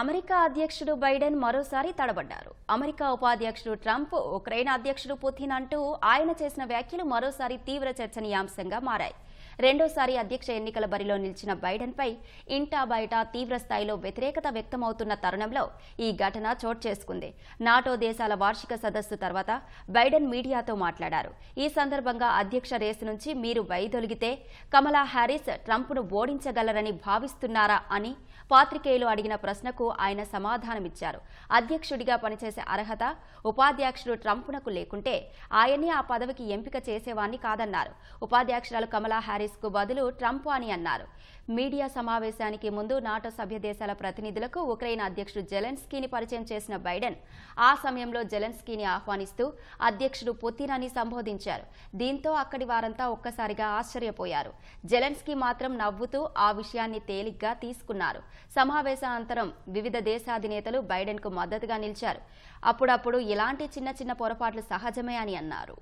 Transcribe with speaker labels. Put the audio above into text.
Speaker 1: America అధ్యక్షుడు Biden మరోసారి తడబడ్డారు. America ఉపాధ్యక్షుడు ట్రంప్, ఉక్రెయిన్ అధ్యక్షుడు పుతిన్ అంటూ ఆయన చేసిన వ్యాఖ్యలు మరోసారి తీవ్ర చర్చనీయాంశంగా మారాయి. రెండోసారి అధ్యక్ష ఎన్నికల బరిలో నిలిచిన బైడెన్పై ఇంటా బయట తీవ్ర స్థాయిలో వ్యతిరేకత వ్యక్తమవుతున్న తరుణంలో ఈ ఘటన చోటు చేసుకుంది. నాటో దేశాల వార్షిక సదస్సు తర్వాత బైడెన్ మీడియాతో మాట్లాడారు. ఈ సందర్భంగా అధ్యక్ష రేసు నుంచి మీరు వైదొలిగితే కమలా హ్యారిస్ ట్రంప్ను ఓడించగలరని భావిస్తున్నారా అని పాత్రికేయులు అడిగిన ప్రశ్నకు ఆయన సమాధానమిచ్చారు. అధ్యక్షుడిగా పనిచేసే అర్హత ఉపాధ్యక్షుడు ట్రంప్నకు లేకుంటే ఆయన్ని ఆ పదవికి ఎంపిక చేసేవాణ్ణి కాదన్నారు. ఉపాధ్యక్షురాలు కమలా హ్యారిస్ కు బదులు ట్రంప్ అని అన్నారు. మీడియా సమావేశానికి ముందు నాటో సభ్య దేశాల ప్రతినిధులకు ఉక్రెయిన్ అధ్యక్షుడు జెలెన్స్కీని పరిచయం చేసిన బైడెన్ ఆ సమయంలో జెలెన్స్కీని ఆహ్వానిస్తూ అధ్యక్షుడు పుతిన్ అని సంబోధించారు. దీంతో అక్కడి వారంతా ఒక్కసారిగా ఆశ్చర్యపోయారు. జెలెన్స్కీ మాత్రం నవ్వుతూ ఆ విషయాన్ని తేలిగ్గా తీసుకున్నారు. సమావేశానంతరం వివిధ దేశాధినేతలు బైడెన్ కు మద్దతుగా నిలిచారు. అప్పుడప్పుడు ఇలాంటి చిన్న చిన్న పొరపాట్లు సహజమే అని అన్నారు.